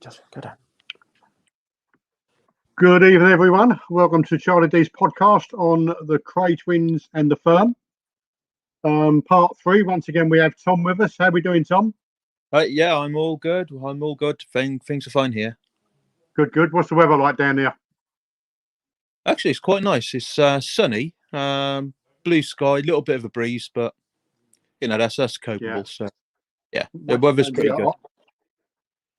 Just go down. Good evening, everyone. Welcome to Charlie D's podcast on the Kray Twins and the Firm. Part 3. Once again, we have Tom with us. How are we doing, Tom? Yeah, I'm all good. Things are fine here. Good. What's the weather like down there? Actually, it's quite nice. It's sunny, blue sky, a little bit of a breeze, but that's copable. Yeah. So yeah, the weather's pretty good.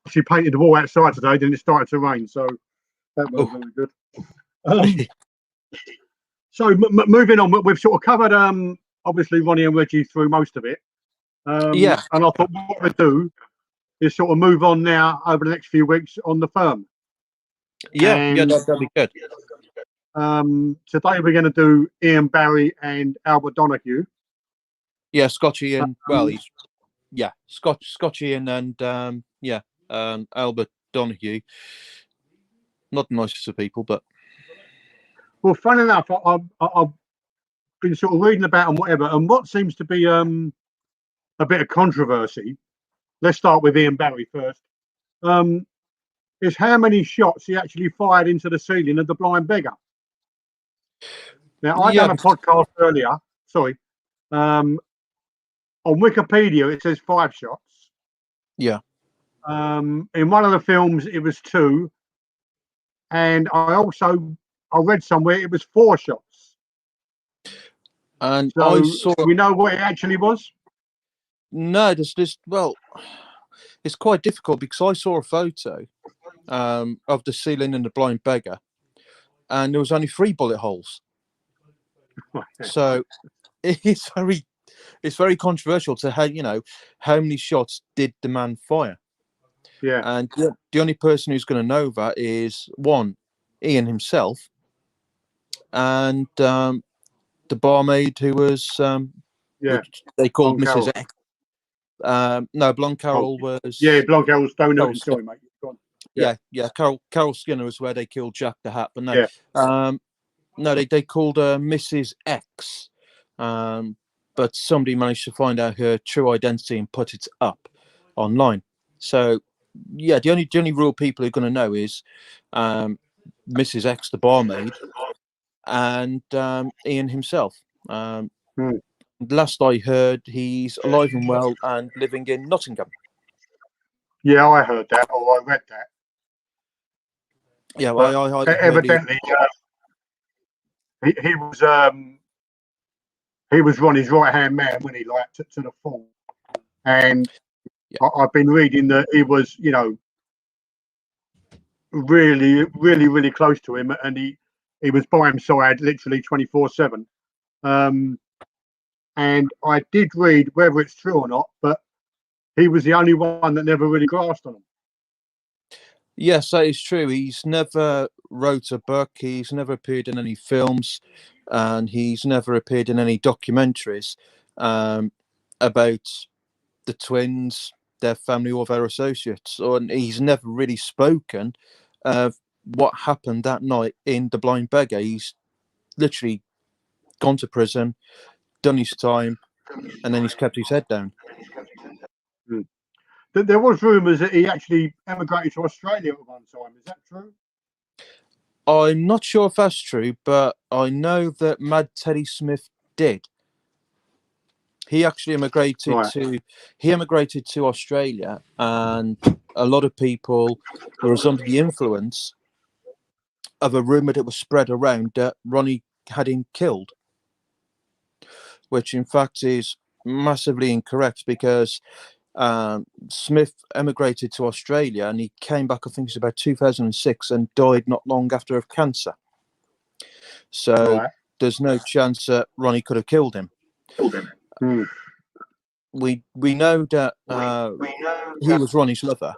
She painted the wall outside today, then it started to rain, so that was very good. So moving on, we've sort of covered obviously Ronnie and Reggie through most of it. Yeah. And I thought what we'd do is sort of move on now over the next few weeks on the Firm. Yeah, that'd be good. Today we're going to do Ian Barrie and Albert Donoghue. Yeah, Scotch Ian. Scotch Ian and Albert Donoghue. Not the nicest of people, but well, fun enough, I've been sort of reading about and whatever, and what seems to be a bit of controversy. Let's start with Ian Barrie first. Is how many shots he actually fired into the ceiling of the Blind Beggar. Now, I done a podcast earlier. Sorry. On Wikipedia, it says 5 shots. Yeah. In one of the films, it was 2, and I read somewhere it was 4 shots. And so we know what it actually was. No, it's quite difficult because I saw a photo of the ceiling in the Blind Beggar, and there was only 3 bullet holes. So it's very controversial to how many shots did the man fire? Yeah. And the only person who's going to know that is Ian himself, and the barmaid who was which they called Blonde Mrs. X. No, Blonde Carol was. Yeah, Blonde Carol's Donahue. Sorry, mate. Yeah. Carol Skinner was where they killed Jack the Hat, but no, no, they called her Mrs. X, but somebody managed to find out her true identity and put it up online. So yeah, the only real people who are going to know is Mrs. X, the barmaid, and Ian himself. Last I heard, he's alive and well and living in Nottingham. Yeah, I heard that, or I read that. Yeah, well, I evidently he was Ronnie's right hand man when he to the full, and I've been reading that he was really close to him, and he was by his side literally 24/7. And I did read, whether it's true or not, but he was the only one that never really grasped on him. Yes, that is true. He's never wrote a book. He's never appeared in any films, and he's never appeared in any documentaries about the twins, their family, or their associates. And he's never really spoken of what happened that night in the Blind Beggar. He's literally gone to prison, done his time, and then he's kept his head down. There was rumours that he actually emigrated to Australia at one time. Is that true? I'm not sure if that's true, but I know that Mad Teddy Smith did. He actually emigrated to Australia, and a lot of people were under the influence of a rumour that was spread around that Ronnie had him killed, which in fact is massively incorrect because Smith emigrated to Australia and he came back, I think it's about 2006, and died not long after of cancer. So there's no chance that Ronnie could have killed him. We know that he was Ronnie's lover,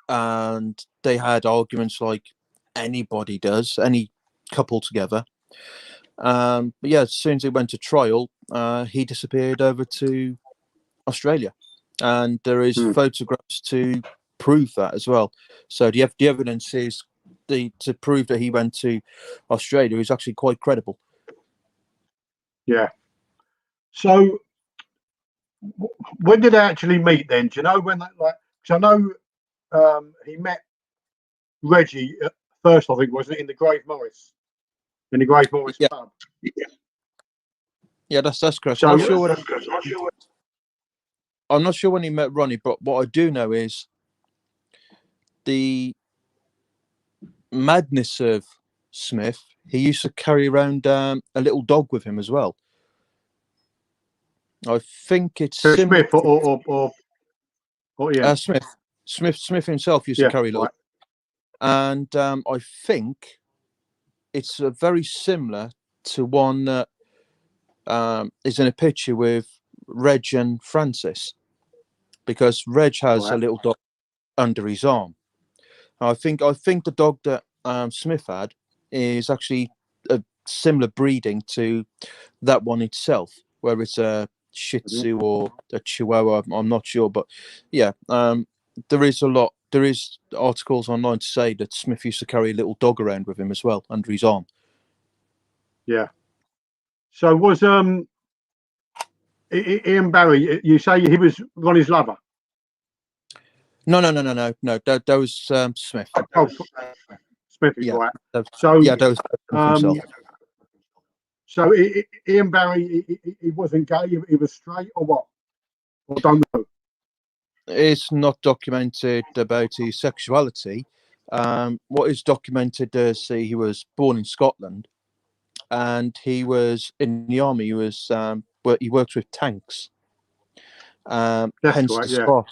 and they had arguments like anybody does, any couple together. But yeah, as soon as he went to trial, he disappeared over to Australia, and there is photographs to prove that as well. So the evidence is to prove that he went to Australia is actually quite credible. Yeah. So when did they actually meet then? Do you know when? Because I know he met Reggie at first, I think, wasn't it, in the Grave Morris, Yeah. pub? Yeah, that's correct. So, I'm not sure when he met Ronnie, but what I do know is the madness of Smith. He used to carry around a little dog with him as well. I think it's Smith or Ian. Smith himself used to carry a little, and I think it's very similar to one that is in a picture with Reg and Francis, because Reg has a little dog under his arm. I think the dog that Smith had is actually a similar breeding to that one itself, whether it's a Shih Tzu or a Chihuahua. I'm not sure, but yeah, there is articles online to say that Smith used to carry a little dog around with him as well under his arm. Yeah. So was Ian Barrie? You say he was Ronnie's lover? No. That was Smith. Oh, Smith is right. So yeah, that was himself. So Ian Barrie, he wasn't gay. He was straight, or what? I don't know. It's not documented about his sexuality. What is documented is he was born in Scotland, and he was in the army. He was he worked with tanks. Hence the scar.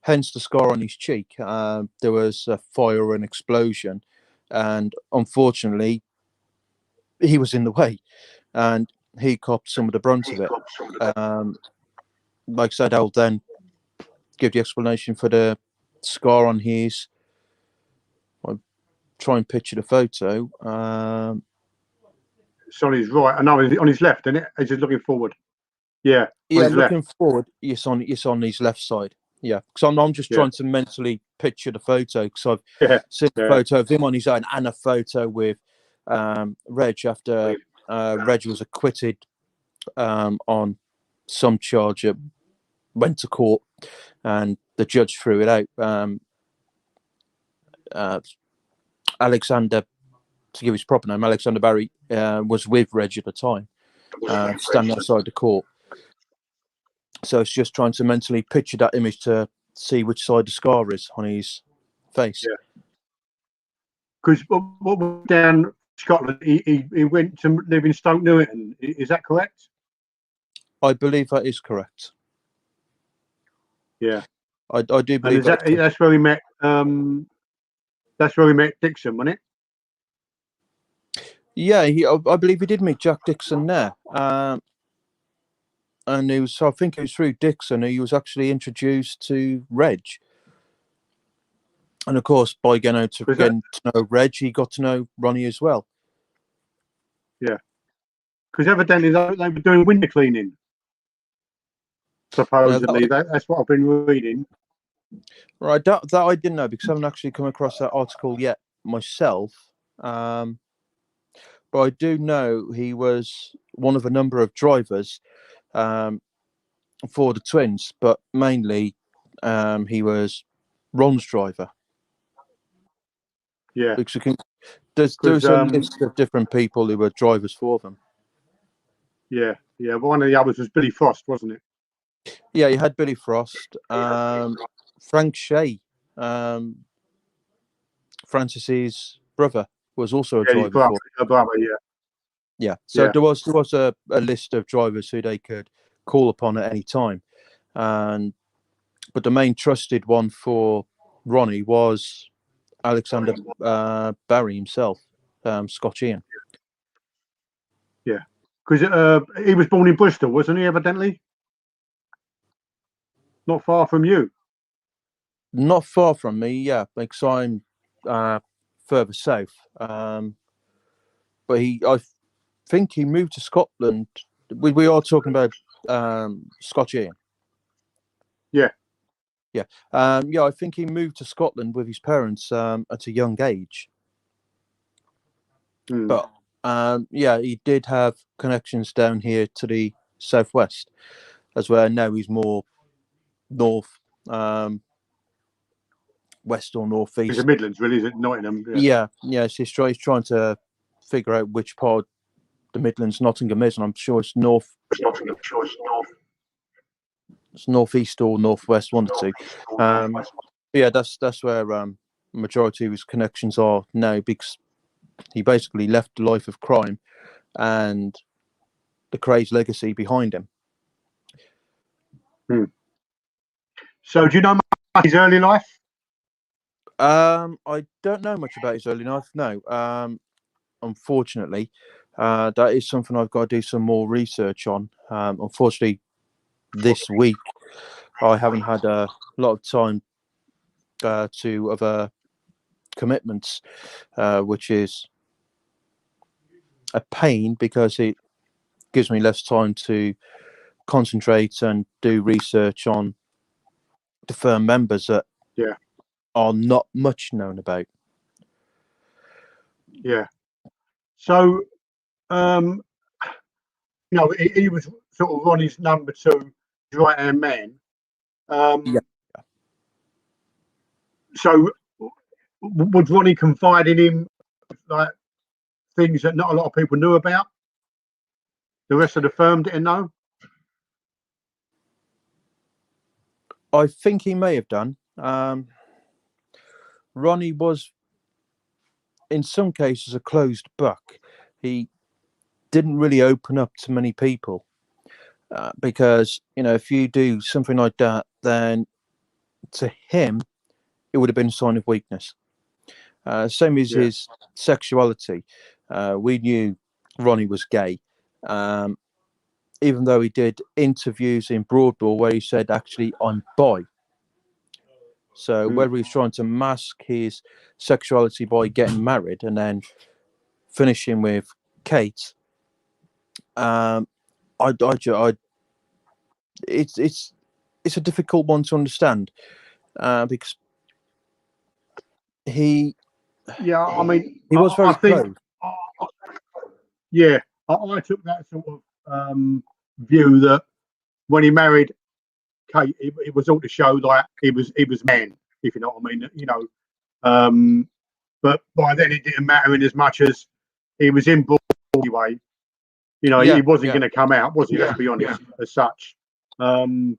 Hence the scar on his cheek. There was a fire or an explosion, and unfortunately, he was in the way, and he copped some of the brunt of it. Like I said, I'll then give the explanation for the scar on his. I'll try and picture the photo. It's on his right. I know on his left, isn't it? He's just looking forward. Yeah. Yeah, looking forward. Yes, on his left side. Yeah, because I'm just trying to mentally picture the photo, because I've seen a photo of him on his own and a photo with Reg after Reg was acquitted on some charge. Went to court and the judge threw it out. Alexander, to give his proper name, Alexander Barrie, was with Reg at the time, standing outside the court. So it's just trying to mentally picture that image to see which side the scar is on his face. Yeah. Because what down Scotland, he went to live in Stoke Newington. Is that correct? I believe that is correct. Yeah, I do believe that's where we met. That's where we met Dixon, wasn't it? Yeah, I believe he did meet Jack Dixon there. And I think it was through Dixon he was actually introduced to Reg. And of course, by getting to know Reg, he got to know Ronnie as well. Yeah, because evidently they were doing window cleaning. Supposedly, that's what I've been reading. Right, that I didn't know, because I haven't actually come across that article yet myself. But I do know he was one of a number of drivers for the Twins, but mainly he was Ron's driver. Yeah, because there's a list of different people who were drivers for them. Yeah, but one of the others was Billy Frost, wasn't it? Yeah, you had Billy Frost, Frank Shea, Francis's brother, was also a driver. A brother, yeah. Yeah, so there was a list of drivers who they could call upon at any time, but the main trusted one for Ronnie was Alexander Barrie himself, Scotch Ian. Yeah, because he was born in Bristol, wasn't he? Evidently, not far from you. Not far from me, yeah, because I'm further south. But I think he moved to Scotland. We are talking about Scotch Ian. Yeah. I think he moved to Scotland with his parents at a young age. But he did have connections down here to the southwest, as well. Now he's more north, west or It's northeast. the Midlands, really, is it? Nottingham. Yeah. So he's trying to figure out which part the Midlands Nottingham is, and I'm sure it's north. It's northeast or northwest, one of the two. Yeah, that's where majority of his connections are now, because he basically left the life of crime and the Kray's legacy behind him. So, do you know much his early life? I don't know much about his early life. No, unfortunately, that is something I've got to do some more research on. Unfortunately, this week I haven't had a lot of time to other commitments, which is a pain because it gives me less time to concentrate and do research on the firm members that are not much known about. Yeah. So, he was sort of Ronnie's number 2 right-hand man. So, would Ronnie confide in him like things that not a lot of people knew about? The rest of the firm didn't know? I think he may have done. Ronnie was, in some cases, a closed book. He didn't really open up to many people because, if you do something like that, then to him, it would have been a sign of weakness. Same as his sexuality. We knew Ronnie was gay, even though he did interviews in Broadmoor where he said, actually, I'm bi. So whether he's trying to mask his sexuality by getting married and then finishing with Kate, it's a difficult one to understand because he was very close. I took that sort of view that when he married Kate, it was all to show like he was man, if you know what I mean. But by then it didn't matter in as much as he was in Broadway. He wasn't going to come out, was he? Let's be honest, as such. No,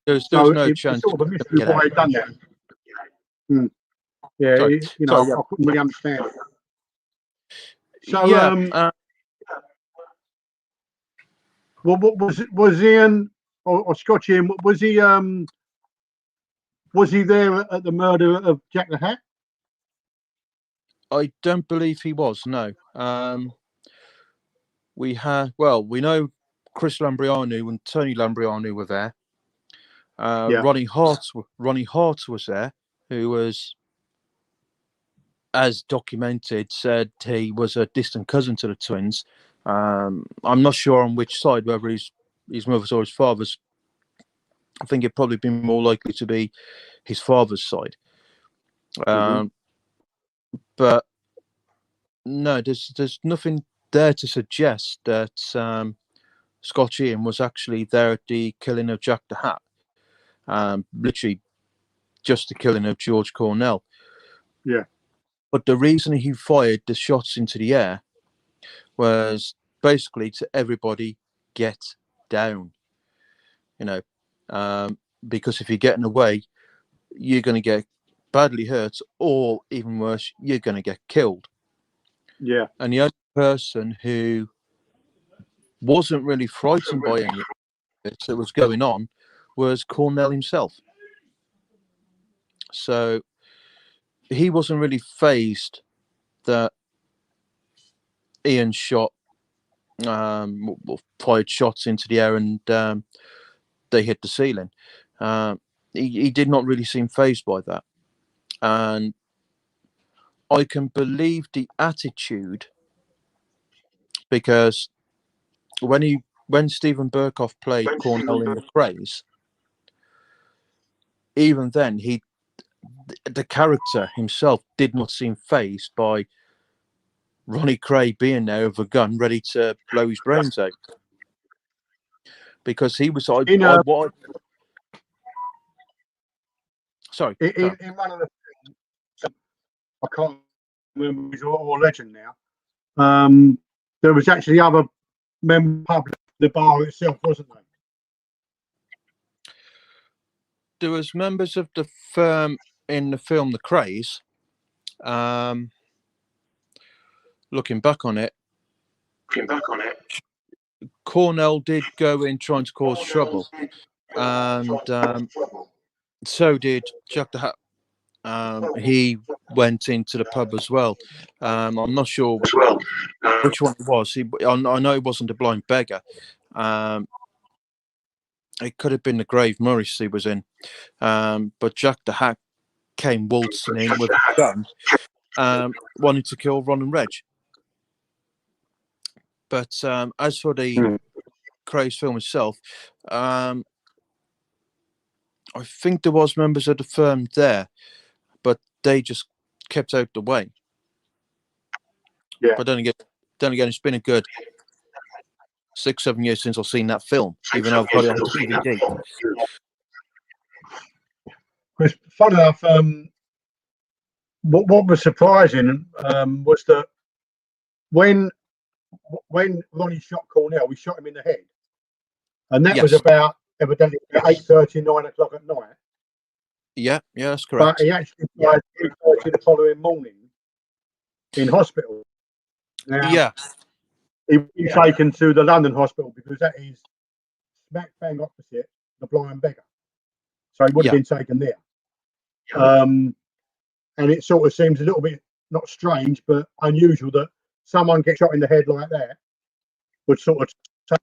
there's no chance. It's sort of a mystery why he done that. I couldn't really understand it. So, what was Ian or Scotch Ian? Was he there at the murder of Jack the Hat? I don't believe he was. No. We know Chris Lambrianou and Tony Lambrianou were there. Ronnie Hart was there, who was, as documented, said he was a distant cousin to the twins. I'm not sure on which side, whether he's his mother's or his father's. I think it'd probably be more likely to be his father's side. But no, there's nothing there to suggest that Scotch Ian was actually there at the killing of Jack the Hat. Literally just the killing of George Cornell. Yeah. But the reason he fired the shots into the air was basically to everybody get down. Because if you're getting away, you're going to get badly hurt, or even worse, you're going to get killed. Yeah. And the only person who wasn't really frightened by any of this that was going on was Cornell himself. So he wasn't really fazed that Ian fired shots into the air and they hit the ceiling. He did not really seem fazed by that. And I can believe the attitude, because when Stephen Burkoff played Cornell in the Krays, even then the character himself did not seem fazed by Ronnie Kray being there with a gun ready to blow his brains out, because he was sorry. In one of the I can't remember his or legend now. There was actually other members of the bar itself, wasn't there? There was members of the firm in the film The Krays. Looking back on it, Cornell did go in trying to cause trouble, and so did Jack the Hat. He went into the pub as well. I'm not sure which one it was. I know it wasn't the Blind Beggar. It could have been the Grave Morris he was in. But Jack the Hat came waltzing in with a gun, wanting to kill Ron and Reg. But as for the Kray's film itself, I think there was members of the firm there, but they just kept out the way. Yeah. But then again, it's been a good 6-7 years since I've seen that film, even though I've got it on DVD. Because fun enough, what was surprising was that when Ronnie shot Cornell, we shot him in the head, and that was about evidently 8:30, 9 o'clock at night. Yeah, that's correct. But he actually died 3:30 the following morning in hospital. Now, he was taken to the London hospital because that is smack bang opposite the Blind Beggar, so he would have been taken there. And it sort of seems a little bit not strange, but unusual that someone gets shot in the head like that would sort of take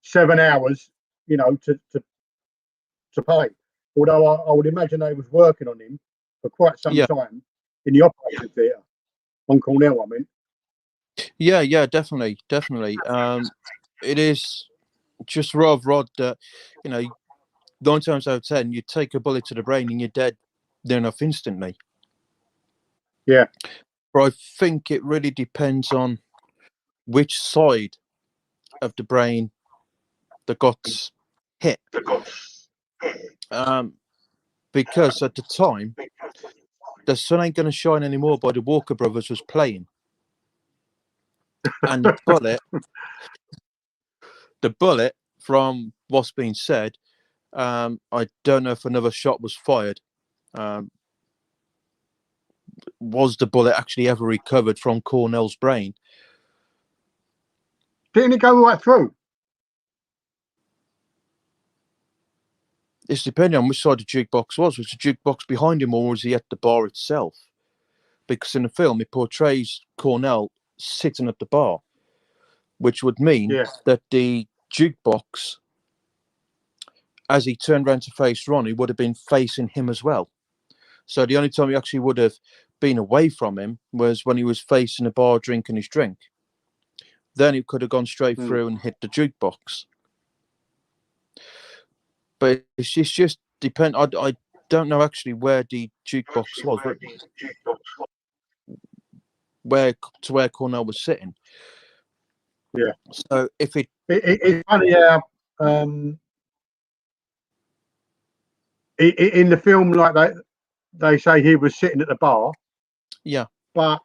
7 hours, to pay. Although I would imagine they was working on him for quite some time in the operating theatre on Cornell. I mean, yeah, definitely. It is just rather odd that 9 times out of 10 you take a bullet to the brain and you're dead near enough instantly. Yeah, but I think it really depends on which side of the brain that got hit. Because at the time, The Sun Ain't Gonna Shine Anymore by the Walker Brothers was playing. And the bullet, from what's been said, I don't know if another shot was fired. Was the bullet actually ever recovered from Cornell's brain? Didn't it go right through? It's depending on which side the jukebox was. Was the jukebox behind him or was he at the bar itself? Because in the film, it portrays Cornell sitting at the bar, which would mean that the jukebox, as he turned around to face Ronnie, would have been facing him as well. So the only time he actually would have been away from him was when he was facing the bar drinking his drink. Then he could have gone straight through and hit the jukebox. But it's just depend. I don't know actually where the jukebox was, where Cornell was sitting. Yeah. So if it's funny how in the film, like they say he was sitting at the bar. Yeah. But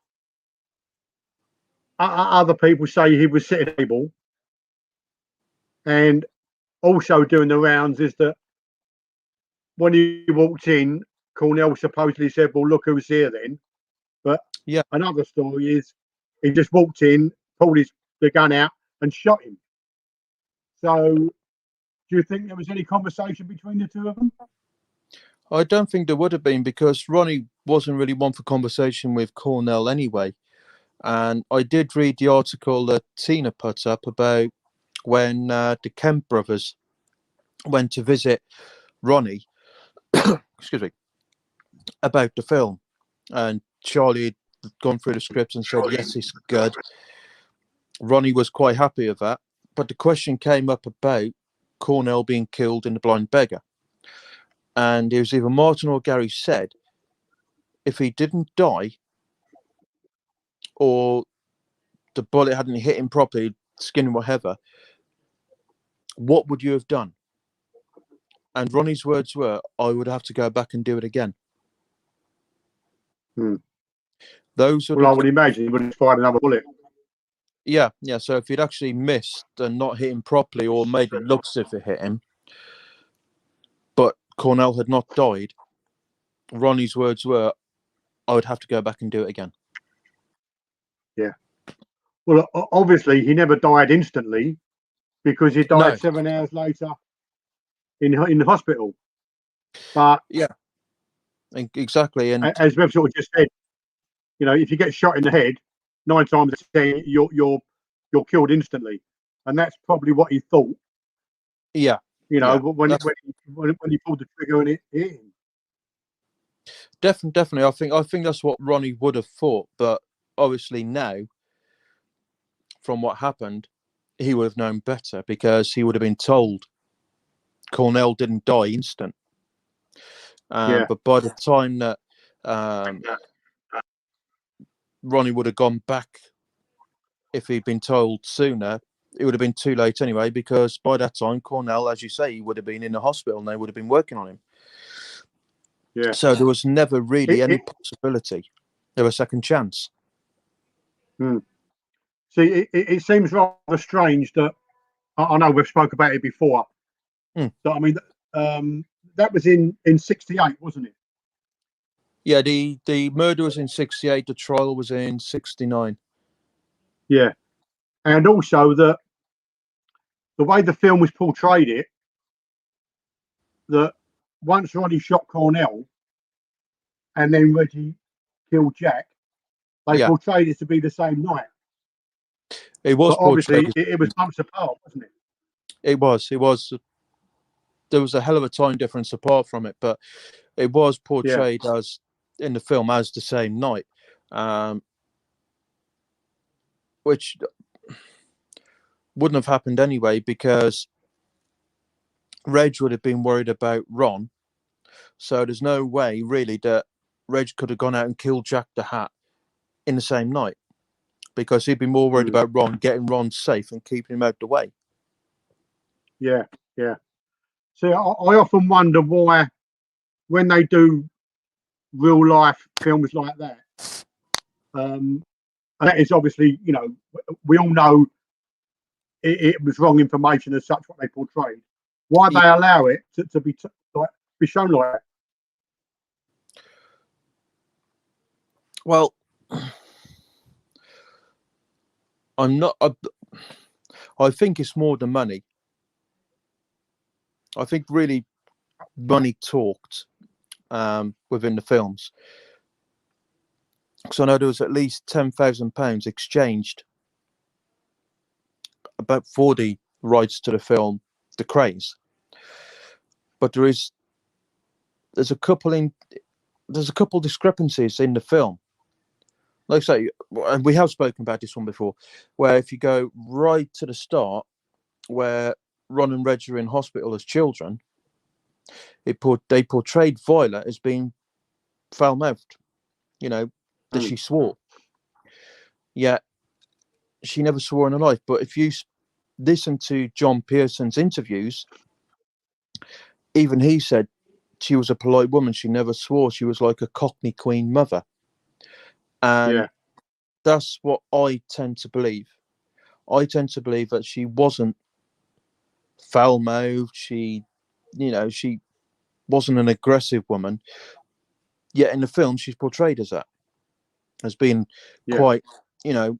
other people say he was sitting at the table. And also doing the rounds is that when he walked in, Cornell supposedly said, "Well, look who's here then." But another story is he just walked in, pulled the gun out and shot him. So do you think there was any conversation between the two of them? I don't think there would have been, because Ronnie wasn't really one for conversation with Cornell anyway. And I did read the article that Tina put up about when the Kemp brothers went to visit Ronnie, excuse me, about the film. And Charlie had gone through the script and said, yes, it's good. Ronnie was quite happy with that. But the question came up about Cornell being killed in The Blind Beggar. And it was either Martin or Gary said, if he didn't die, or the bullet hadn't hit him properly, skin or whatever, what would you have done? And Ronnie's words were, I would have to go back and do it again. Those Well, I would imagine he would have fired another bullet. Yeah. So if he'd actually missed and not hit him properly, or made it look as if it hit him, but Cornell had not died, Ronnie's words were, "I would have to go back and do it again." Yeah. Well, obviously he never died instantly, because he died 7 hours later in the hospital. But yeah, exactly. And as we've sort of just said, if you get shot in the head, 9 times out of 10 you're killed instantly, and that's probably what he thought. Yeah. When he pulled the trigger and it hit him. Definitely. I think that's what Ronnie would have thought, but obviously now, from what happened, he would have known better, because he would have been told Cornell didn't die instant. But by the time that Ronnie would have gone back, if he'd been told sooner, it would have been too late anyway, because by that time, Cornell, as you say, he would have been in the hospital and they would have been working on him. Yeah. So there was never really any possibility of a second chance. See, it seems rather strange that, I know we've spoke about it before. But I mean, that was in 68, wasn't it? Yeah, the murder was in 68. The trial was in 69. Yeah, and also the way the film was portrayed, it that once Ronnie shot Cornell and then Reggie killed Jack, they portrayed it to be the same night. It was, but obviously it was months apart, wasn't it? It was. There was a hell of a time difference apart from it, but it was portrayed as, in the film, as the same night, which wouldn't have happened anyway, because Reg would have been worried about Ron. So there's no way really that Reg could have gone out and killed Jack the Hat in the same night, because he'd be more worried about Ron, getting Ron safe and keeping him out the way. Yeah. See, I often wonder why, when they do real life films like that, and that is obviously, we all know it was wrong information as such, what they portrayed. Why they allow it to be shown like that? Well, I think it's more the money. I think really money talked within the films. Because I know there was at least £10,000 exchanged for the rights to the film, The Krays. But there's a couple discrepancies in the film. Like I say, and we have spoken about this one before, where if you go right to the start, where Ron and Reg are in hospital as children, they portrayed Violet as being foul-mouthed, that she swore. Yet she never swore in her life. But if you listen to John Pearson's interviews, even he said she was a polite woman. She never swore. She was like a Cockney Queen mother. And that's what I tend to believe. I tend to believe that she wasn't foul-mouthed. She wasn't an aggressive woman. Yet in the film, she's portrayed as that, as being quite, come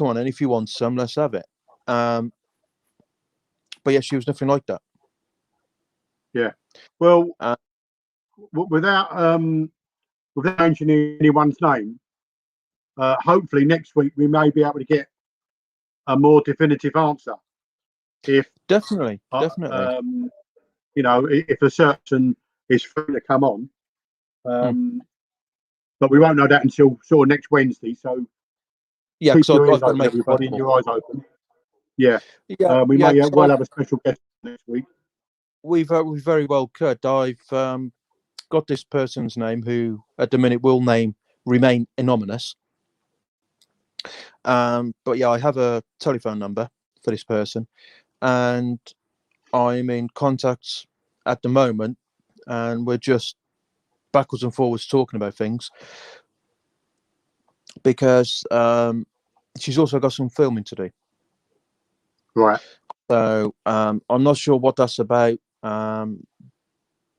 on, and if you want some, let's have it. But yeah, she was nothing like that. Yeah. Well, without mentioning anyone's name, hopefully next week we may be able to get a more definitive answer. If definitely, if a certain is free to come on, but we won't know that until sort of next Wednesday. So keep your ears open, everybody, and your eyes open. We may well have a special guest next week. We very well could. I've got this person's name, who at the minute will remain anonymous. But yeah, I have a telephone number for this person, and I'm in contact at the moment, and we're just backwards and forwards talking about things. because she's also got some filming to do. Right. So I'm not sure what that's about, but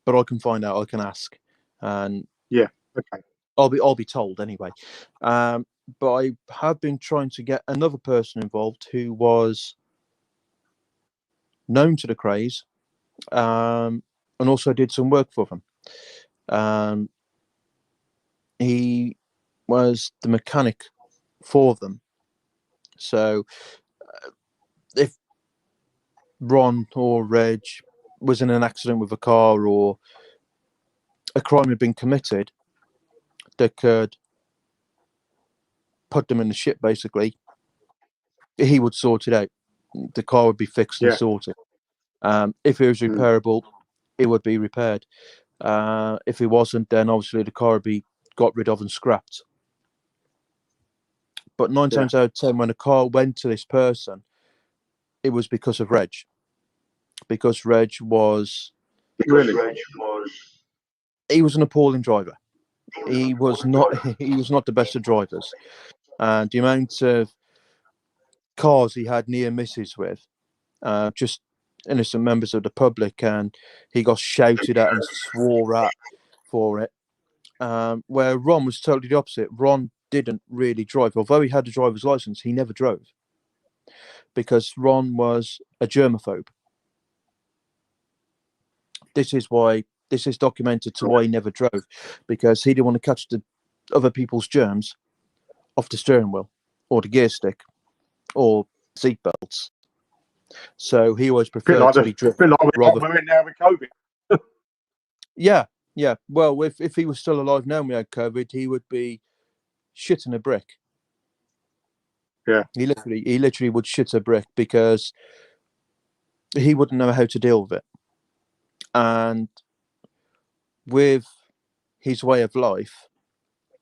I can find out. I can ask, and yeah, okay. I'll be told anyway. But I have been trying to get another person involved who was known to the Krays, and also did some work for them. He was the mechanic for them. So if Ron or Reg was in an accident with a car or a crime had been committed, they could put them in the ship, basically. He would sort it out. The car would be fixed and sorted. If it was repairable, it would be repaired. If it wasn't, then obviously the car would be got rid of and scrapped. But 9 times out of 10, when a car went to this person, it was because of Reg. Because Reg was... He was an appalling driver. He was not the best of drivers. And the amount of cars he had near misses with, just innocent members of the public, and he got shouted at and swore at for it. Where Ron was totally the opposite. Ron didn't really drive. Although he had a driver's license, he never drove. Because Ron was a germaphobe. This is documented to why he never drove, because he didn't want to catch the other people's germs off the steering wheel or the gear stick or seat belts. So he always preferred to be driven. We're in now with COVID. Yeah. Well, if he was still alive now when we had COVID, he would be shitting a brick. Yeah. He literally would shit a brick because he wouldn't know how to deal with it. And with his way of life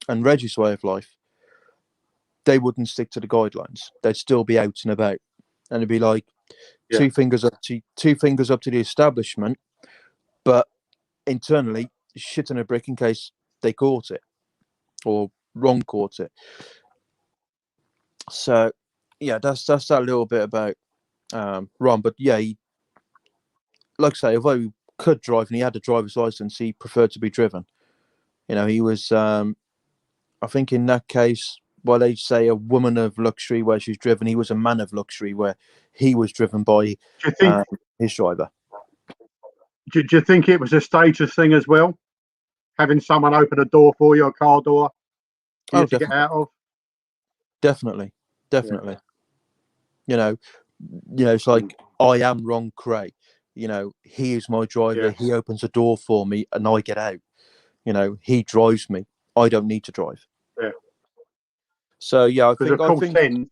and Reggie's way of life, they wouldn't stick to the guidelines. They'd still be out and about, and it'd be like two fingers up to the establishment, but internally shitting a brick in case they caught it or Ron caught it. So yeah, that's that little bit about Ron. But yeah, he, like I say, although he could drive and he had a driver's license, he preferred to be driven. You know, he was I think in that case, while they say a woman of luxury where she's driven, he was a man of luxury where he was driven by his driver. Do you think it was a status thing as well? Having someone open a door for you, a car door, to get out of? Definitely. You know, it's like, I am Ron Kray. You know, he is my driver. He opens a door for me and I get out. You know, he drives me. I don't need to drive. Yeah. So yeah, I think then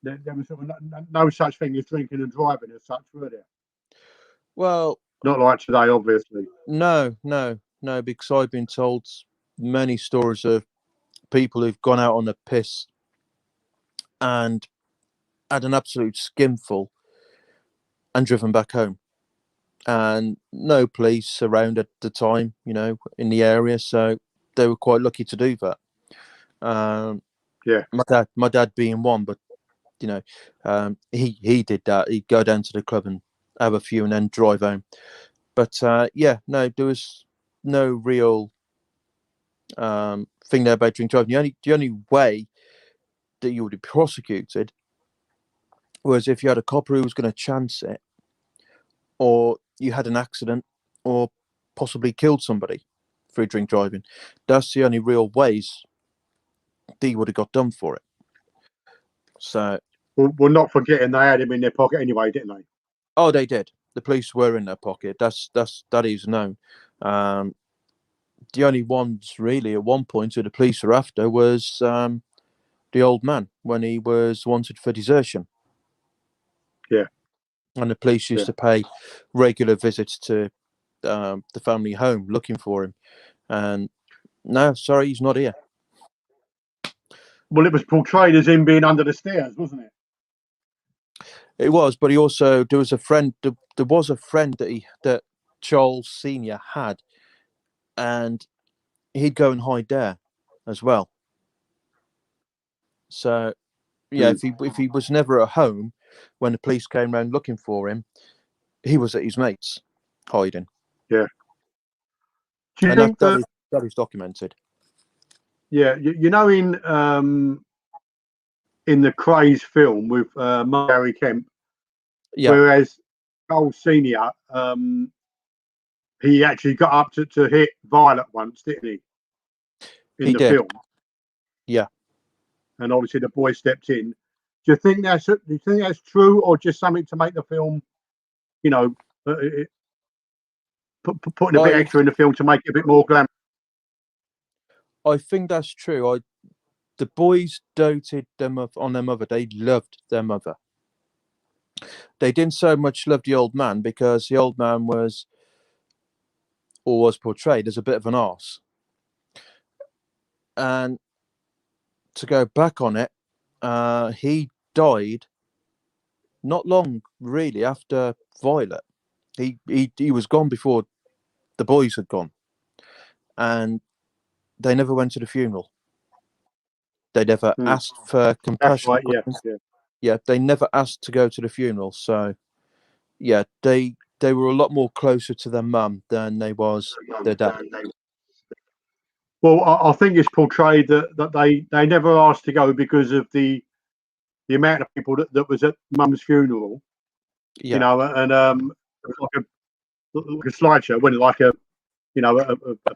there was sort of no such thing as drinking and driving as such, were there? Well, not like today, obviously. No, because I've been told many stories of people who've gone out on the piss and had an absolute skinful and driven back home. And no police around at the time, you know, in the area, so they were quite lucky to do that. My dad being one, but you know, he did that. He'd go down to the club and have a few and then drive home. But there was no real thing there about drink driving. The only way that you would be prosecuted was if you had a copper who was going to chance it, or you had an accident, or possibly killed somebody through drink driving. That's the only real ways they would have got done for it. So, well, not forgetting they had him in their pocket anyway, didn't they? Oh, they did. The police were in their pocket. That is known. The only ones really at one point who the police were after was the old man when he was wanted for desertion. Yeah. And the police used to pay regular visits to the family home looking for him. And no, sorry, he's not here. Well, it was portrayed as him being under the stairs, wasn't it? It was, but there was a friend that Charles Senior had, and he'd go and hide there. as well. So, yeah, if he was never at home when the police came round looking for him, he was at his mate's hiding. Yeah. Do you And think that is documented? Yeah, you know, in the Kray's film with Gary Kemp, Yeah, whereas Cole Senior, he actually got up to hit Violet once, didn't he? In he the did. film, Yeah. and obviously the boy stepped in. Do you think that's true, or just something to make the film, you know, putting a bit extra in the film to make it a bit more glamorous? I think that's true. The boys doted on their mother. They loved their mother. They didn't so much love the old man because the old man was portrayed as a bit of an arse. And to go back on it, he died not long really after Violet. He was gone before the boys had gone, and they never went to the funeral. They never asked for compassion. That's right. Yeah. They never asked to go to the funeral. So, yeah, they were a lot more closer to their mum than they was their dad. Well, I think it's portrayed that they never asked to go because of the amount of people that was at mum's funeral. Yeah. You know, and it was like a slideshow, wasn't it? Like a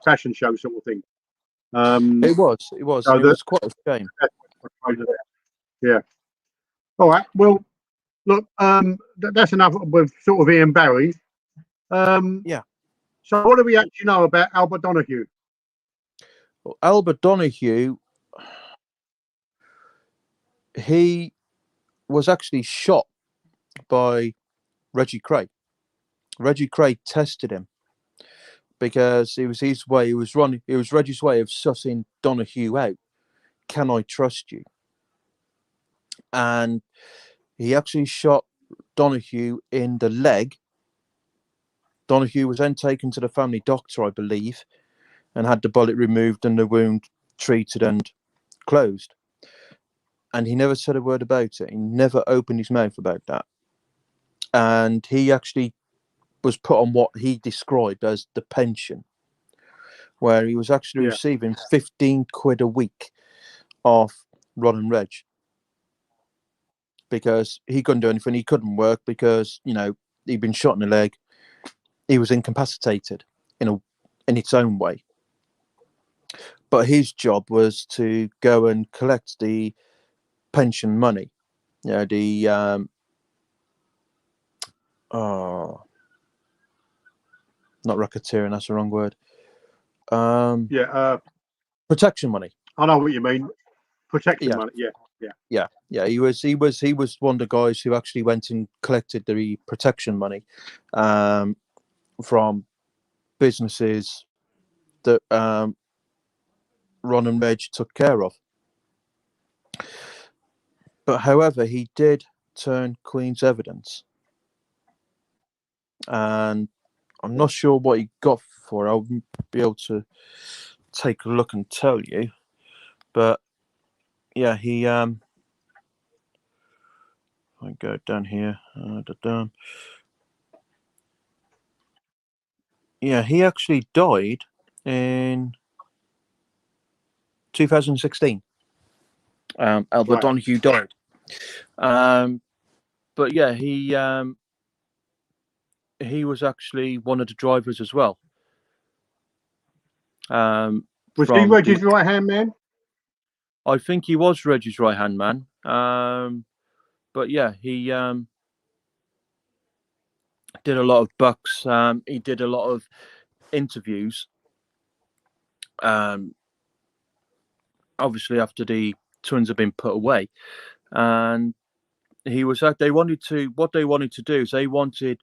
fashion show sort of thing. It was. So It was quite a shame. Yeah. All right. Well, look, that's enough with sort of Ian Barrie. Yeah. So what do we actually know about Albert Donoghue? Well, Albert Donoghue, he was actually shot by Reggie Kray. Reggie Kray tested him because it was his way. It was Reggie's way of sussing Donahue out. Can I trust you? And he actually shot Donahue in the leg. Donahue was then taken to the family doctor, I believe, and had the bullet removed and the wound treated and closed. And he never said a word about it. He never opened his mouth about that. And he actually was put on what he described as the pension, where he was actually receiving 15 quid a week off Ronnie Reggie, because he couldn't do anything. He couldn't work because, you know, he'd been shot in the leg. He was incapacitated in its own way. But his job was to go and collect the pension money. You know, the not racketeering, that's the wrong word. Protection money. I know what you mean. Protection money. Yeah. He was one of the guys who actually went and collected the protection money from businesses that Ron and Reg took care of. But however, he did turn Queen's evidence, and I'm not sure what he got for it. I'll be able to take a look and tell you. But yeah, he I go down here. Yeah, he actually died in 2016. Albert Donoghue died. But yeah, he was actually one of the drivers as well. Was he Reggie's right hand man? I think he was Reggie's right hand man. But yeah, he did a lot of bucks. He did a lot of interviews. Obviously, after the twins had been put away, and he was. What they wanted to do is they wanted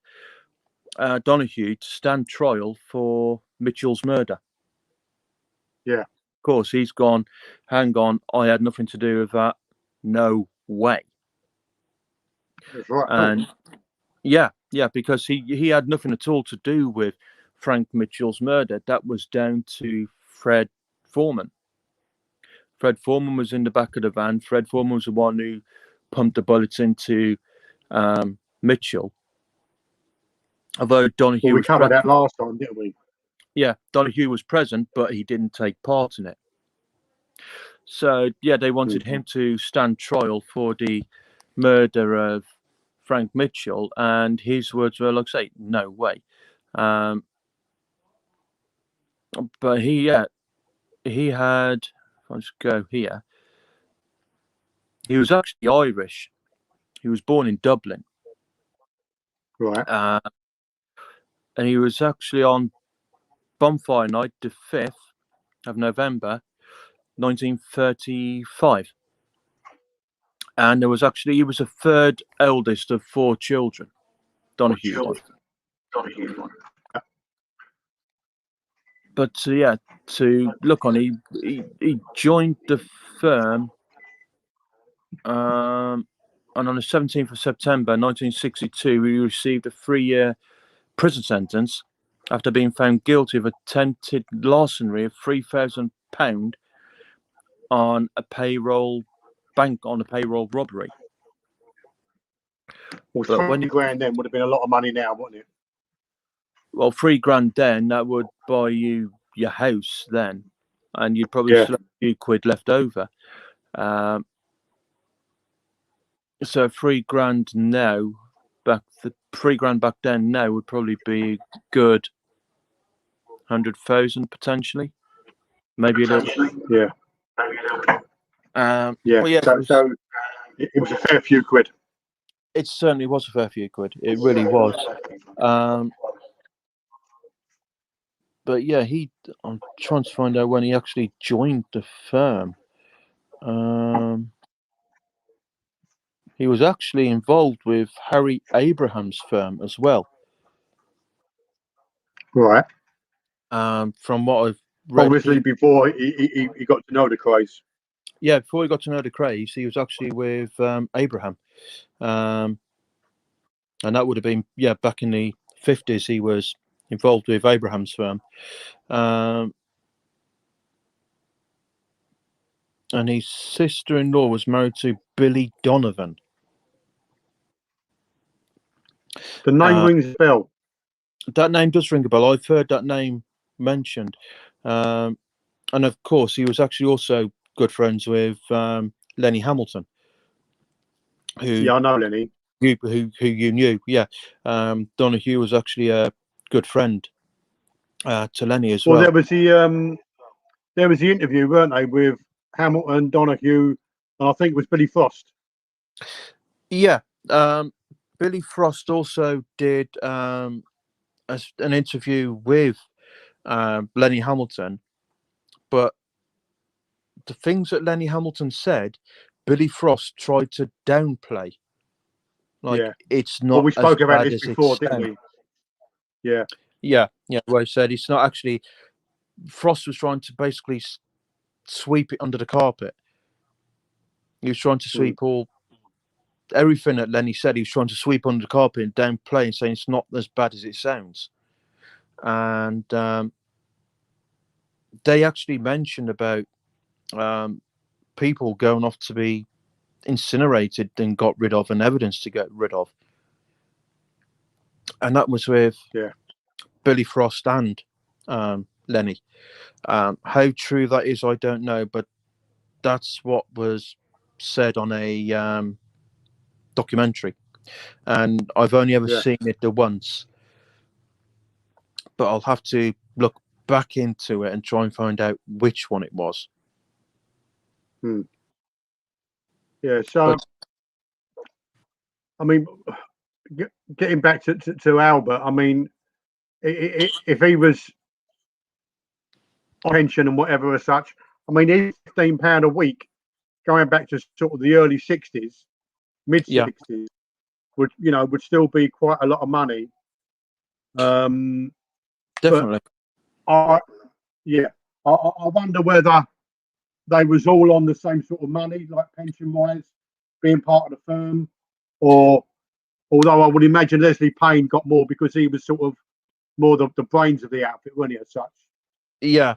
Donahue to stand trial for Mitchell's murder. Yeah. Of course, he's gone. Hang on, I had nothing to do with that. No way. That's right. And yeah, because he had nothing at all to do with Frank Mitchell's murder. That was down to Fred Foreman. Fred Foreman was in the back of the van. Fred Foreman was the one who pumped the bullets into Mitchell. Although Donahue Well, we was covered present. that last time, didn't we? Yeah, Donahue was present, but he didn't take part in it. So, yeah, they wanted him to stand trial for the murder of Frank Mitchell, and his words were, like I say, no way. But he had, if I just go here, he was actually Irish. He was born in Dublin. Right. And he was actually on Bonfire Night, the 5th of November, 1935. And he was the third eldest of 4 children. Donahue was. But yeah, to look on, he joined the firm, and on the 17th of September 1962, he received a 3-year prison sentence after being found guilty of attempted larceny of £3,000 on a payroll robbery. Well, But when £20,000 then would have been a lot of money now, wouldn't it? Well, £3,000 then, that would buy you your house then, and you'd probably still have a few quid left over. So £3,000 now, £3,000 back then now would probably be good 100,000 potentially, maybe a little. Yeah. Well, yeah. So it was a fair few quid. It certainly was a fair few quid. It really was. But yeah, I'm trying to find out when he actually joined the firm. He was actually involved with Harry Abraham's firm as well. Right. From what I've read. Obviously, before he got to know the Krays. Yeah, before he got to know the Krays, he was actually with Abraham. And that would have been, back in the 50s, he was involved with Abraham's firm. And his sister-in-law was married to Billy Donovan. The name rings a bell. That name does ring a bell. I've heard that name mentioned. And of course, he was actually also good friends with Lenny Hamilton. I know Lenny. Who you knew, yeah. Donahue was actually a good friend to Lenny as well. Well, there was the interview, weren't they, with Hamilton, Donahue, and I think it was Billy Frost. Yeah, Billy Frost also did an interview with Lenny Hamilton, but the things that Lenny Hamilton said, Billy Frost tried to downplay. It's not. Well, we spoke about this before, didn't we? Yeah. Yeah. Well, I said it's not actually. Frost was trying to basically sweep it under the carpet. He was trying to sweep everything that Lenny said. He was trying to sweep under the carpet and downplay and saying it's not as bad as it sounds. And they actually mentioned about people going off to be incinerated and got rid of, and evidence to get rid of. And that was with Billy Frost and Lenny. How true that is, I don't know, but that's what was said on a documentary, and I've only ever seen it the once, but I'll have to look back into it and try and find out which one it was. Yeah, so I mean, getting back to Albert, I mean, if he was on pension and whatever as such, I mean, £15 a week, going back to sort of the early 60s, mid 60s, would still be quite a lot of money. Definitely. I wonder whether they was all on the same sort of money, like pension-wise, being part of the firm, or although I would imagine Leslie Payne got more because he was sort of more the brains of the outfit, wasn't he, as such? Yeah.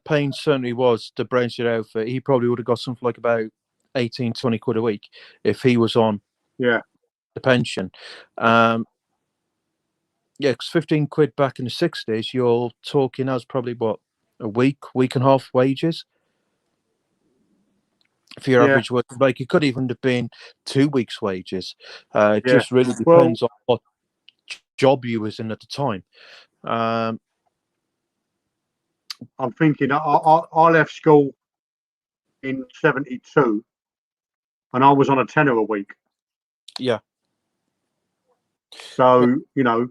Payne certainly was the brains of the outfit. He probably would have got something like about 18, 20 quid a week if he was on the pension. Because 15 quid back in the 60s, you're talking as probably what, a week and a half wages for your average work. Like it could even have been 2 weeks' wages. It just really depends on what job you was in at the time. I'm thinking I left school in 72 and I was on a tenner a week. Yeah. So, you know,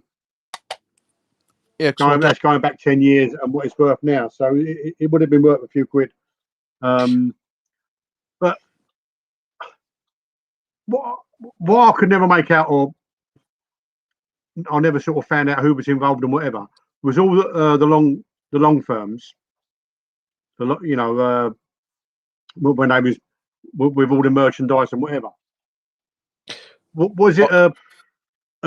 that's going back 10 years and what it's worth now. So it would have been worth a few quid. But what I could never make out, or I never sort of found out who was involved and whatever, was all the long firms. You know, when they was with all the merchandise and whatever. Was it a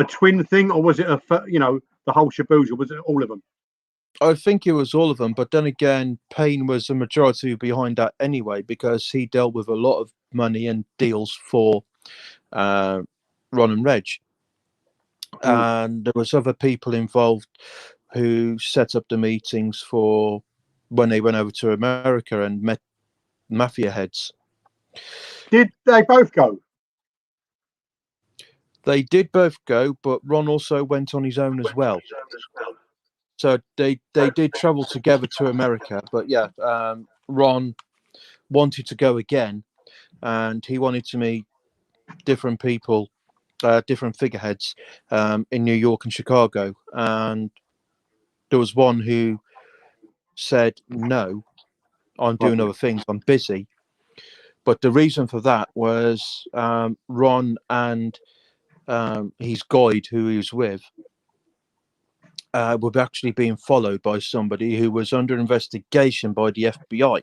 twin thing, or was it the whole shaboozle? Was it all of them? I think it was all of them, but then again, Payne was a majority behind that anyway, because he dealt with a lot of money and deals for Ron and Reg. And there was other people involved who set up the meetings for when they went over to America and met mafia heads. Did they both go? They did both go, but Ron also went on his own as well. So they did travel together to America, but yeah, Ron wanted to go again, and he wanted to meet different people, different figureheads in New York and Chicago. And there was one who said, "No, I'm doing other things. I'm busy." But the reason for that was Ron and his guide, who he was with, were actually being followed by somebody who was under investigation by the FBI.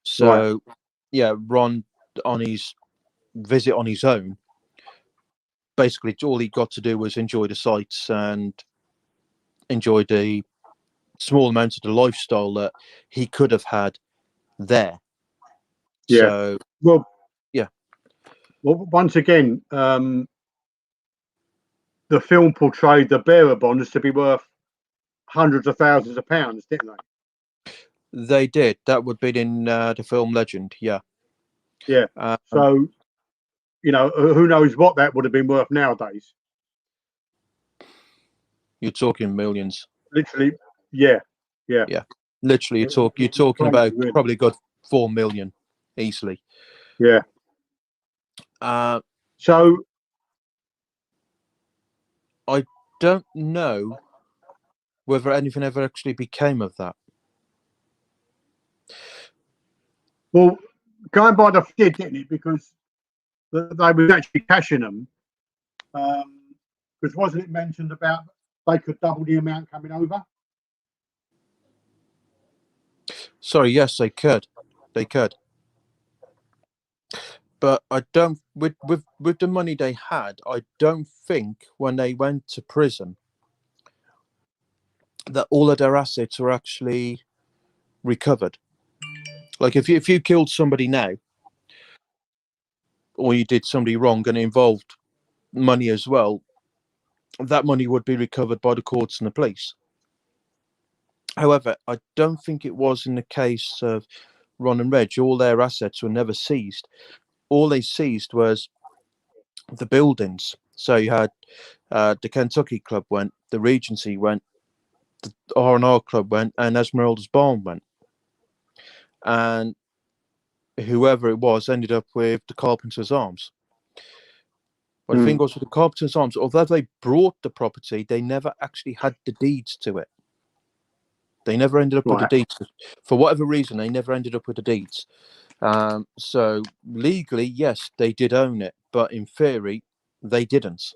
So, yeah, Ron, on his visit on his own, basically all he got to do was enjoy the sights and enjoy the small amount of the lifestyle that he could have had there. Yeah. So, well, yeah. Well, once again, the film portrayed the bearer bonds to be worth hundreds of thousands of pounds, didn't they? They did. That would be in the film Legend. Yeah. Yeah. So, you know, who knows what that would have been worth nowadays? You're talking millions. Literally, yeah. Literally, you're talking about really. Probably got 4 million easily. Yeah. So I don't know whether anything ever actually became of that. Well, going by the did, didn't it? Because they were actually cashing them. Because wasn't it mentioned about they could double the amount coming over? Sorry, yes, they could. They could. But I don't, with the money they had, I don't think when they went to prison that all of their assets were actually recovered. Like if you killed somebody now, or you did somebody wrong and it involved money as well, that money would be recovered by the courts and the police. However, I don't think it was in the case of Ron and Reg. All their assets were never seized. All they seized was the buildings. So you had the Kentucky Club went, the Regency went, the R&R Club went, and Esmeralda's Barn went. And whoever it was ended up with the Carpenter's Arms. But the thing was with the Carpenter's Arms, although they brought the property, they never actually had the deeds to it. They never ended up with the deeds. For whatever reason, they never ended up with the deeds. So legally, yes, they did own it, but in theory, they didn't,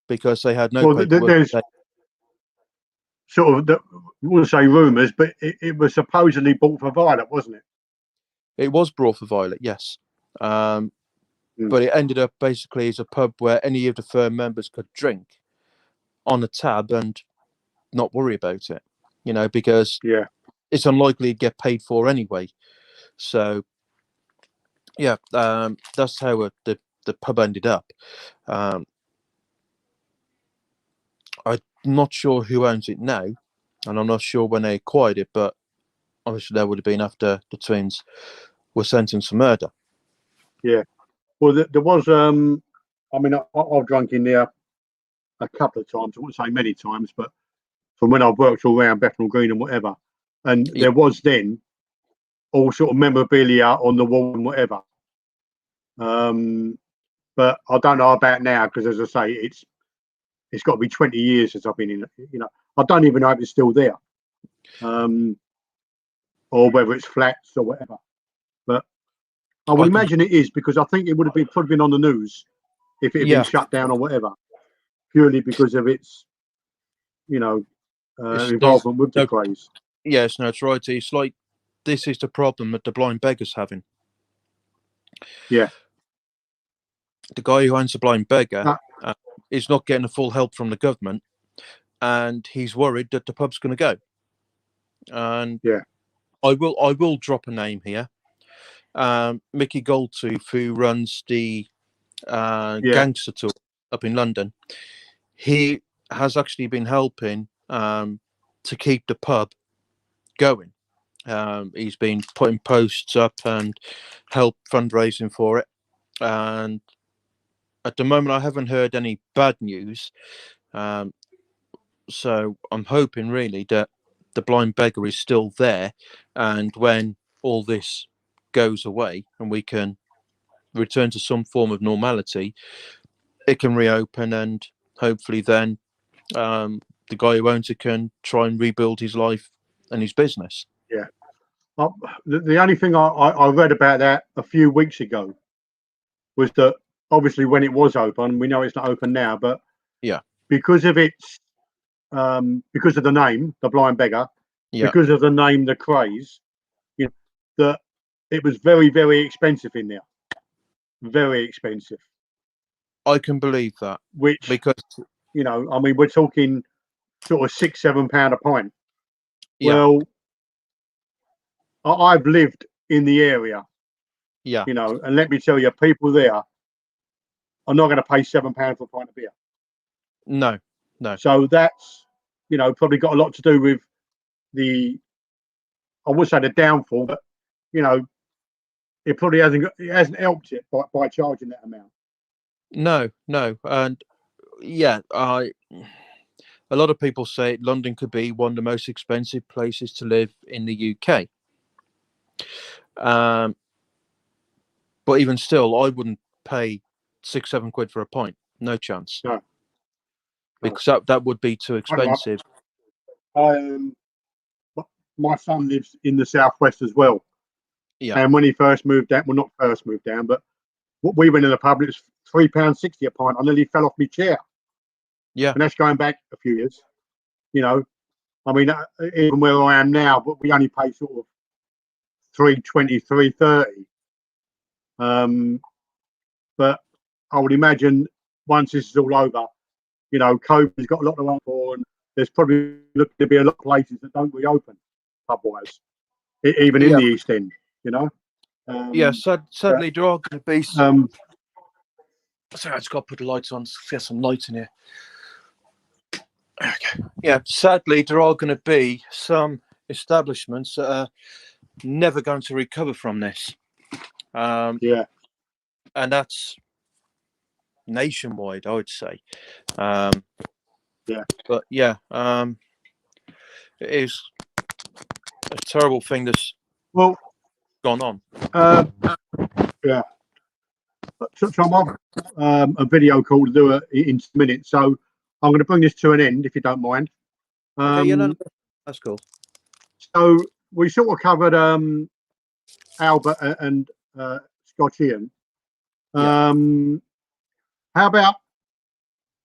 because they had no paperwork. There's sort of, we wouldn't say rumours, but it was supposedly bought for Violet, wasn't it? It was brought for Violet, yes. But it ended up basically as a pub where any of the firm members could drink on a tab and not worry about it. because Yeah. it's unlikely to get paid for anyway. So, yeah, that's how the pub ended up. I'm not sure who owns it now, and I'm not sure when they acquired it, but obviously that would have been after the twins were sentenced for murder. Yeah. Well, there was. I mean, I've drunk in there a couple of times. I wouldn't say many times, but from when I've worked all around Bethnal Green and whatever, and there was then all sort of memorabilia on the wall and whatever. But I don't know about now because, as I say, it's got to be 20 years since I've been in. I don't even know if it's still there, or whether it's flats or whatever. But I would imagine it is, because I think it would have been probably been on the news if it had been shut down or whatever, purely because of its, involvement with the Krays. Yes, no, it's right. It's like, this is the problem that the Blind Beggar's having. Yeah. The guy who owns the Blind Beggar is not getting the full help from the government, and he's worried that the pub's going to go. And yeah, I will drop a name here. Mickey Goldtooth, who runs the Gangster Tour up in London, he has actually been helping to keep the pub going. He's been putting posts up and help fundraising for it. And at the moment, I haven't heard any bad news. So I'm hoping really that the Blind Beggar is still there, and when all this goes away and we can return to some form of normality, it can reopen, and hopefully then the guy who owns it can try and rebuild his life and his business. Yeah. The only thing I read about that a few weeks ago was that obviously when it was open, we know it's not open now, but because of its because of the name, the Blind Beggar, because of the name, the Krays, that it was very, very expensive in there. Very expensive. I can believe that. Because I mean, we're talking sort of £6-7 a pint. Yeah. Well, I've lived in the area. Yeah. And let me tell you, people there are not going to pay £7 for a pint of beer. No. So that's, probably got a lot to do with I would say the downfall, but it probably hasn't helped it by charging that amount. No, and a lot of people say London could be one of the most expensive places to live in the UK. But even still, I wouldn't pay £6-7 for a pint. No chance. No. Because that would be too expensive. My son lives in the southwest as well. Yeah. And when he first moved down, well, not first moved down, but we went in the pub, it was £3.60 a pint. I nearly fell off my chair. Yeah. And that's going back a few years. I mean, even where I am now, but we only pay sort of £3.20, £3.30. But I would imagine once this is all over, COVID's got a lot to run for, and there's probably looking to be a lot of places that don't reopen pub-wise, even in the East End, sadly, there are going to be some... Sorry, I just got to put the lights on. Get some light in here. Okay. Yeah, sadly, there are going to be some establishments that are never going to recover from this. And that's nationwide, I would say. But it is a terrible thing that's gone on. So I'm a video call to do it in a minute, so I'm going to bring this to an end if you don't mind. Okay, that's cool. So we sort of covered Albert and Scott Ian. How about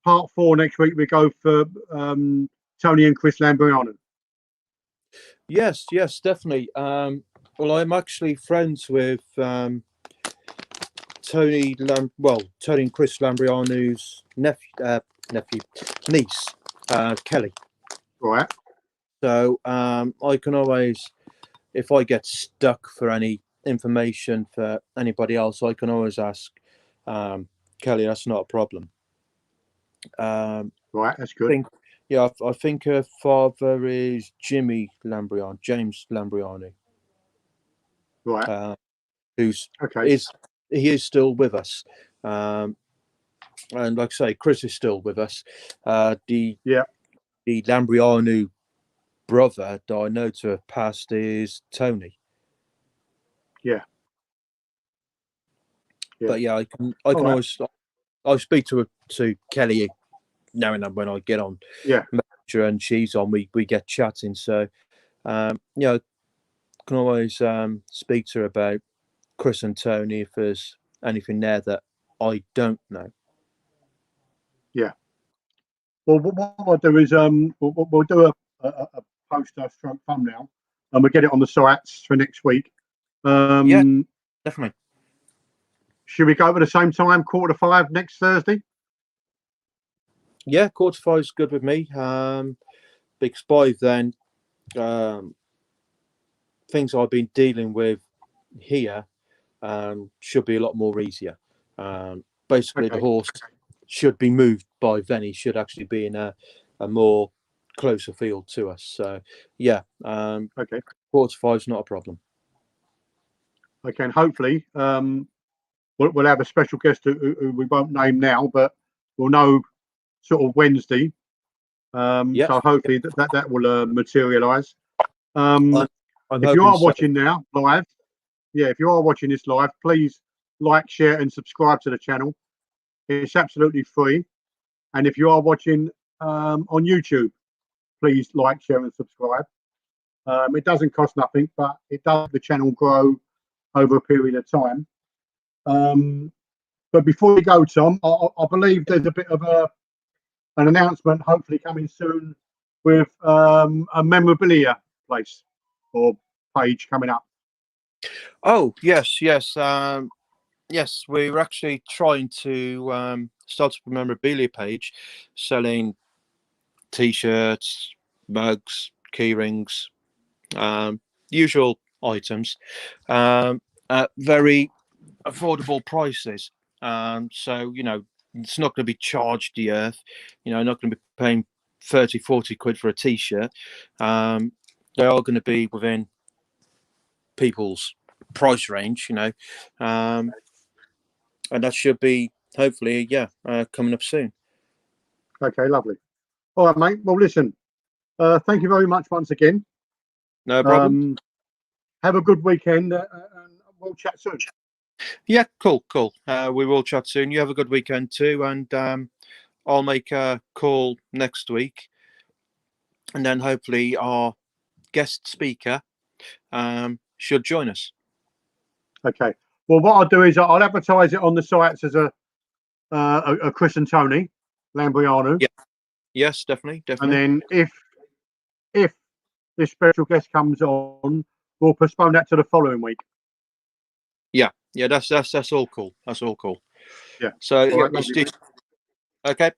part 4 next week? We go for Tony and Chris Lambrianou. Yes, definitely. Well, I'm actually friends with Tony and Chris Lambrianou's niece, Kelly. Right. So I can always, if I get stuck for any information for anybody else, I can always ask Kelly. That's not a problem. Right, that's good. I think her father is James Lambriani. Right. Who's Okay. he is still with us. And like I say, Chris is still with us. The Lambriani brother that I know to have passed is Tony. Yeah. But I can always I speak to Kelly now and then when I get on. Yeah. Messenger and she's on. We get chatting. So can always speak to her about Chris and Tony if there's anything there that I don't know. Yeah. Well, what I'll do is we'll do a poster stroke thumbnail and we'll get it on the sites for next week. Yeah, definitely. Should we go at the same time, 4:45 next Thursday? Yeah, 4:45 is good with me. Because by then, things I've been dealing with here should be a lot more easier. Basically, the horse should be moved by then. He should actually be in a more closer field to us. So, yeah, 4:45 is not a problem. Okay, and hopefully we'll have a special guest who we won't name now, but we'll know sort of Wednesday. So hopefully that will materialise. If you are watching now live, if you are watching this live, please like, share, and subscribe to the channel. It's absolutely free. And if you are watching on YouTube, please like, share, and subscribe. It doesn't cost nothing, but it does the channel grow over a period of time. But before we go, Tom, I believe there's a bit of an announcement hopefully coming soon with a memorabilia place or page coming up. Oh, yes. Yes, we're actually trying to start up a memorabilia page selling T-shirts, mugs, key rings, usual items at very affordable prices. So, it's not going to be charged the earth. Not going to be paying 30, 40 quid for a T-shirt. They are going to be within people's price range, and that should be hopefully coming up soon. Okay, lovely. All right, mate. Well, listen, thank you very much once again. No problem. Have a good weekend, and we'll chat soon. Yeah, cool. We will chat soon. You have a good weekend too, and I'll make a call next week, and then hopefully our guest speaker should join us. Okay. Well, what I'll do is I'll advertise it on the sites as a Chris and Tony Lambriani. Yeah. Yes, definitely. And then if this special guest comes on, we'll postpone that to the following week. Yeah. That's all cool. That's all cool. Yeah. So okay.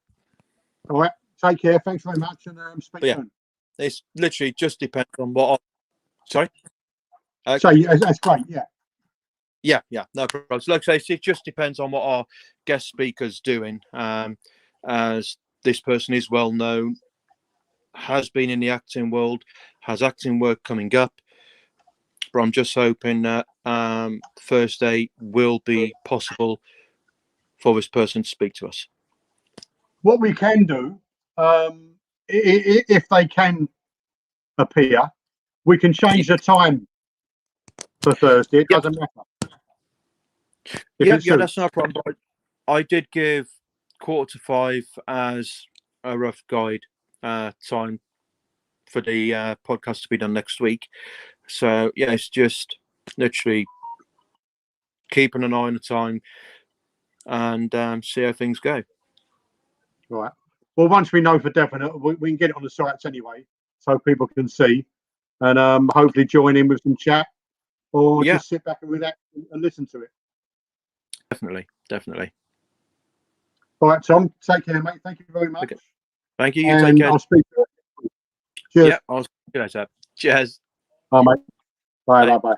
All right. Take care. Thanks very much, and speak soon. It's literally just depends on what. Sorry. So that's great. Yeah. Yeah. No problem. So, like I say, it just depends on what our guest speaker's doing. As this person is well known, has been in the acting world, has acting work coming up. But I'm just hoping that Thursday will be possible for this person to speak to us. What we can do, if they can appear, we can change the time for Thursday. It doesn't matter. Yeah, that's not a problem. I did give 4:45 as a rough guide time for the podcast to be done next week. So it's just literally keeping an eye on the time and see how things go. Right. Well, once we know for definite, we can get it on the sites anyway, so people can see, and hopefully join in with some chat, or just sit back and relax and listen to it. Definitely. All right, Tom. Take care, mate. Thank you very much. Okay. Thank you. You take care. I'll speak to you. Cheers. Yeah, I'll see you later. Cheers. Bye, mate. Bye, Bye. bye, bye.